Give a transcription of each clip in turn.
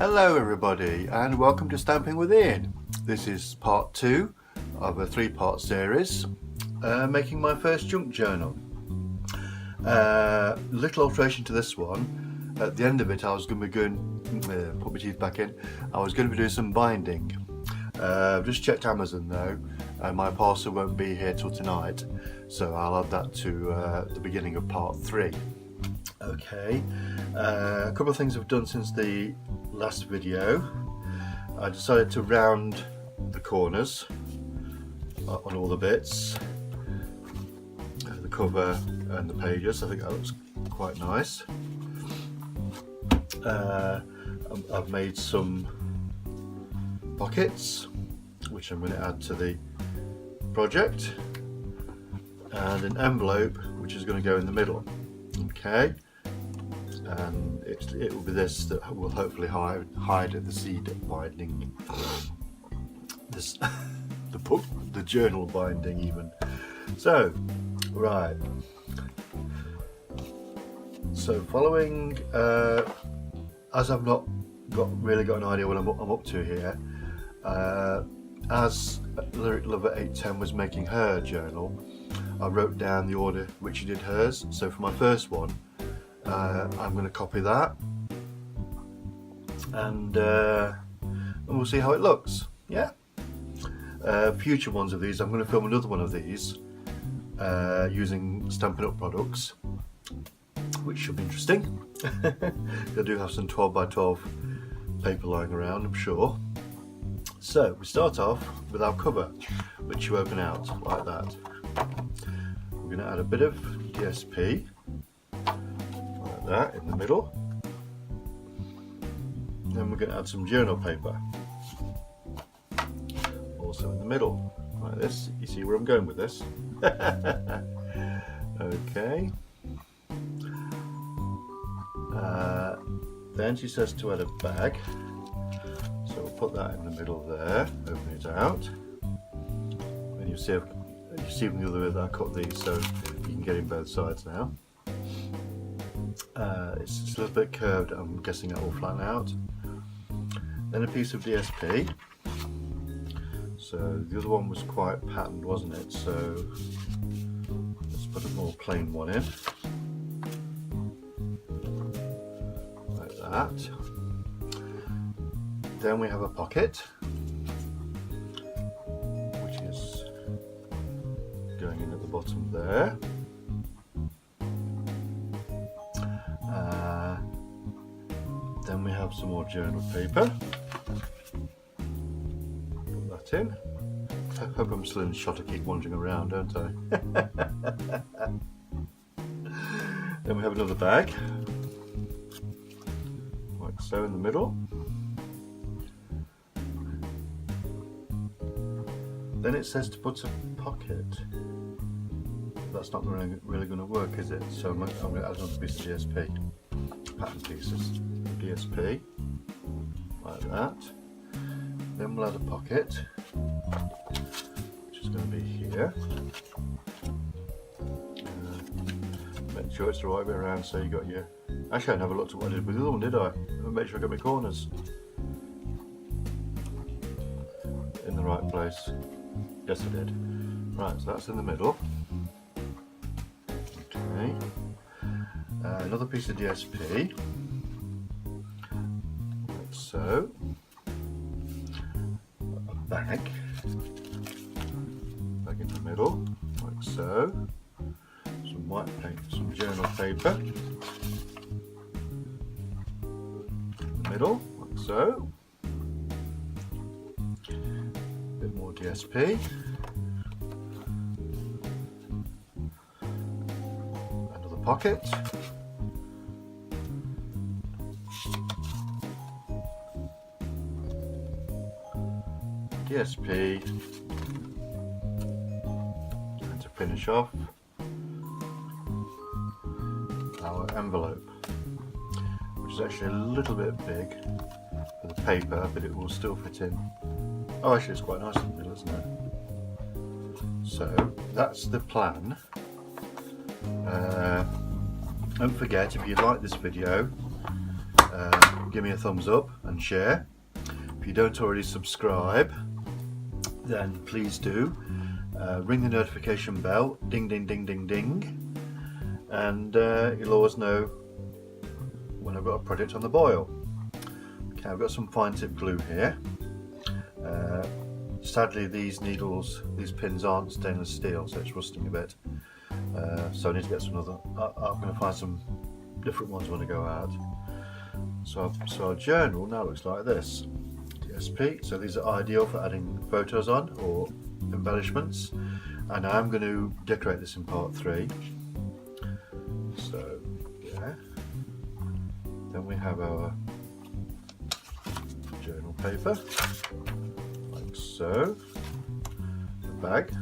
Hello everybody and welcome to Stamping with Ian. This is part 2 of a 3-part series making my first junk journal. Little alteration to this one. At the end of it I was going to be put my teeth back in, I was going to be doing some binding. I've just checked Amazon though and my parcel won't be here till tonight, so I'll add that to the beginning of part 3. Okay, a couple of things I've done since the last video. I decided to round the corners on all the bits, the cover and the pages. I think that looks quite nice. I've made some pockets which I'm going to add to the project, and an envelope which is going to go in the middle. Okay, and it will be this that will hopefully hide the seed binding, this the journal binding even. So right, so following as I've not really got an idea what I'm up to here, as Lyric Lover 810 was making her journal, I wrote down the order which she did hers. So for my first one, I'm going to copy that, and we'll see how it looks. Yeah. Future ones of these, I'm going to film another one of these using Stampin' Up products, which should be interesting. I do have some 12x12 paper lying around, I'm sure. So we start off with our cover, which you open out like that. We're going to add a bit of DSP like that in the middle. Then we're going to add some journal paper also in the middle like this. You see where I'm going with this? Okay. Then she says to add a bag, so we'll put that in the middle there, open it out, and you see from the other way that I cut these so you can get in both sides now. It's a little bit curved, I'm guessing it will flatten out. Then a piece of DSP. So the other one was quite patterned, wasn't it? So let's put a more plain one in. Like that. Then we have a pocket, which is going in at the bottom there. Then we have some more journal paper. Put that in. I hope I'm still in the shot. I keep wandering around, don't I? Then we have another bag, like so, in the middle. Then it says to put a pocket. That's not really going to work, is it? So I'm going to add another piece of DSP, pattern pieces, DSP, like that. Then we'll add a pocket, which is going to be here. Make sure it's the right way around, so you got your... Actually, I never looked at what I did with the other one, did I? Make sure I got my corners in the right place. Yes, I did. Right, so that's in the middle. Okay. Another piece of DSP, like so. A bag in the middle, like so. Some white paper, some journal paper in the middle, like so. A bit more DSP. Another pocket. DSP, and to finish off, our envelope, which is actually a little bit big for the paper, but it will still fit in. Oh, actually it's quite nice in the middle, isn't it? So that's the plan. Don't forget, if you like this video, give me a thumbs up and share. If you don't already subscribe, then please do. Ring the notification bell, ding ding ding ding ding, and you'll always know when I've got a project on the boil. Okay, I've got some fine tip glue here. Sadly these pins aren't stainless steel, so it's rusting a bit. So I need to get some other, I'm going to find some different ones when I go out. So our journal now looks like this. DSP, so these are ideal for adding photos on or embellishments, and I'm going to decorate this in part 3. So yeah, then we have our journal paper, like so, the bag,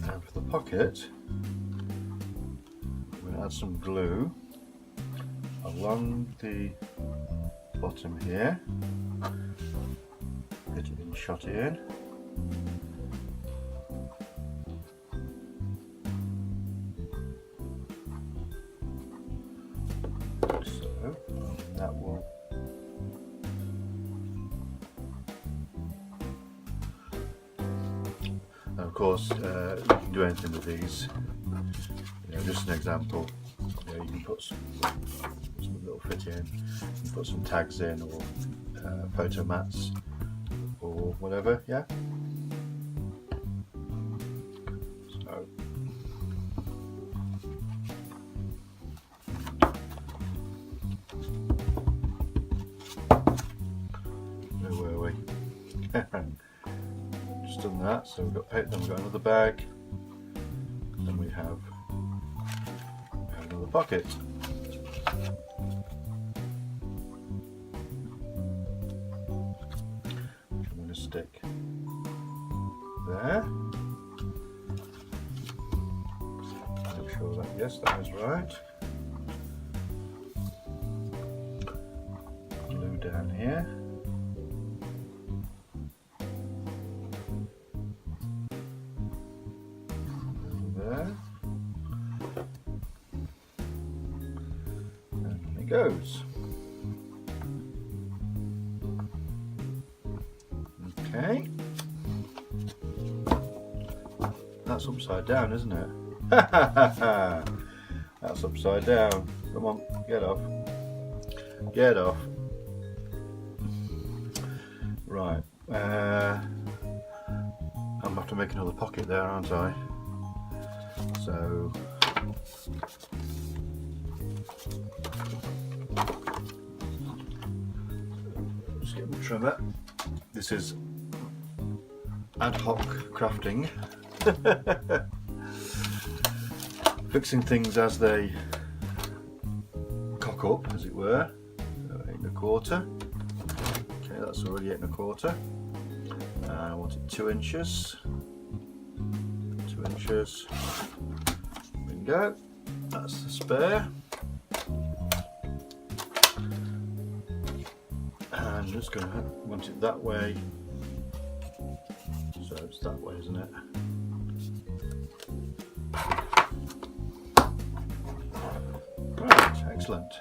and for the pocket we're going to add some glue along the bottom here, get it in shot in, so that will and of course you can do anything with these. Just an example, you can put some little fit in, you can put some tags in, or photo mats or whatever, yeah. So where were we? Just done that, so we've got paper, then we've got another bag, then we have another bucket. I'm going to stick there. Make sure that, yes, that is right. Glue down here. There. And it goes. Okay. That's upside down, isn't it? That's upside down. Come on, get off. Get off. Right. I'm going to have to make another pocket there, aren't I? So just get my trimmer. This is ad hoc crafting. Fixing things as they cock up, as it were. 8 1/4. Okay, that's already 8 1/4. I want it 2 inches. 2 inches. Bingo. That's the spare. And I'm just going to want it that way. So it's that way, isn't it? Right, excellent.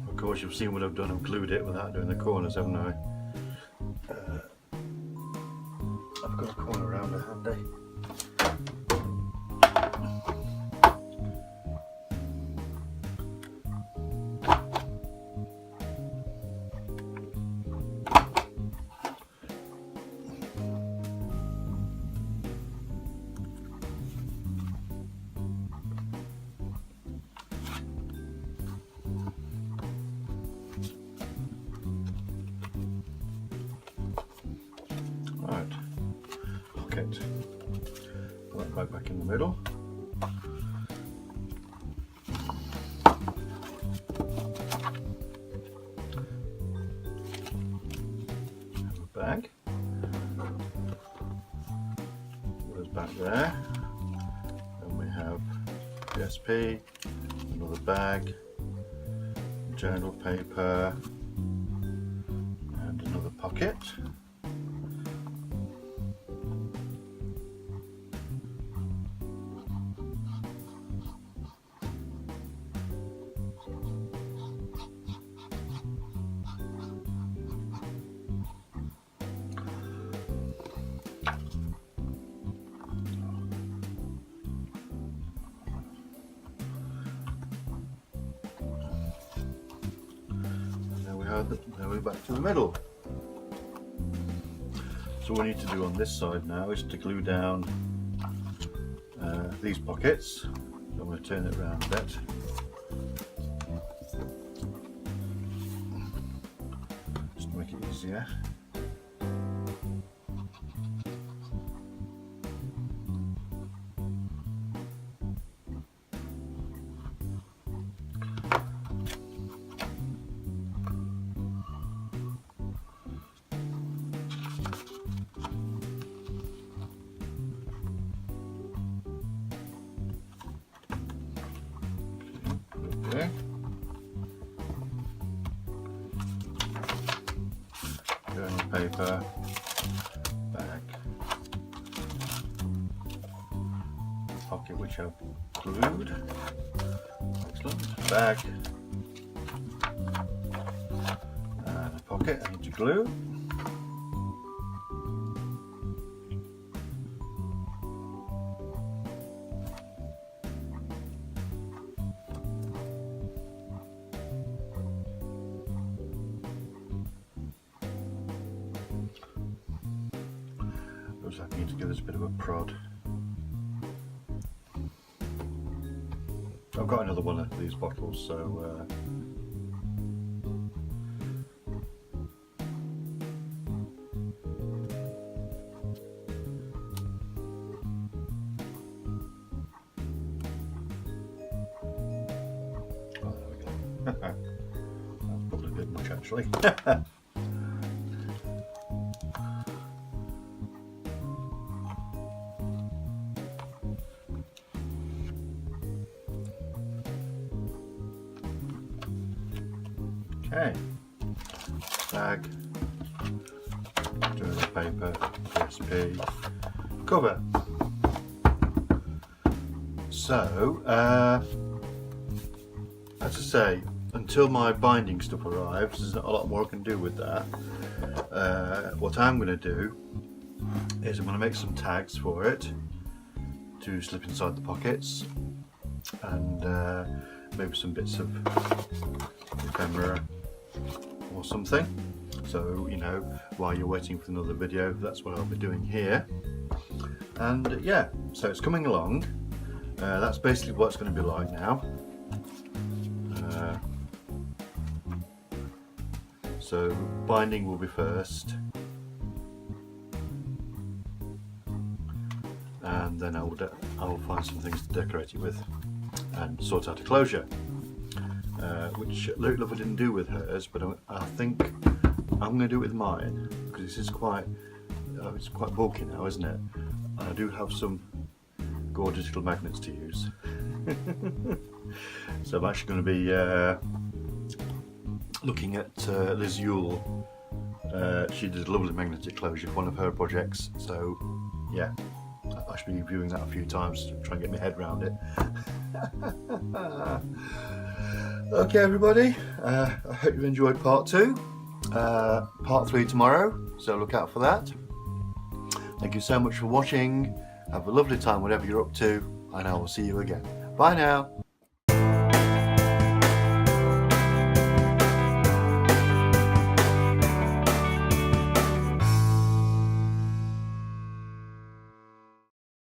Of course, you've seen what I've done. I've glued it without doing the corners, haven't I? I've got a corner around it handy. pocket. Put that back in the middle. Bag. Goes back there. Then we have PSP, another bag, journal paper, and another pocket. Now we're back to the middle. So what we need to do on this side now is to glue down these pockets. So I'm going to turn it around a bit. Just to make it easier. Okay. Journal paper, bag, pocket which I've glued, excellent, bag, and a pocket I need to glue. I need to give this a bit of a prod. I've got another one of these bottles, so oh, there we go. That's probably a bit much actually. Okay, bag, journal paper, PSP, cover. So, as I say, until my binding stuff arrives, there's not a lot more I can do with that. What I'm going to do is I'm going to make some tags for it to slip inside the pockets, and maybe some bits of ephemera or something. So, you know, while you're waiting for another video, that's what I'll be doing here. And yeah, so it's coming along. That's basically what it's going to be like now. So binding will be first, and then I will find some things to decorate it with and sort out a closure. Which Loot Lover didn't do with hers, but I think I'm going to do it with mine, because this is quite it's quite bulky now, isn't it? And I do have some gorgeous little magnets to use. So I'm actually going to be looking at Liz Yule. She did a lovely magnetic closure for one of her projects, so yeah, I should be viewing that a few times to try and get my head around it. Okay everybody, I hope you enjoyed part 2. Part 3 tomorrow, so look out for that. Thank you so much for watching. Have a lovely time whatever you're up to, and I will see you again. Bye now.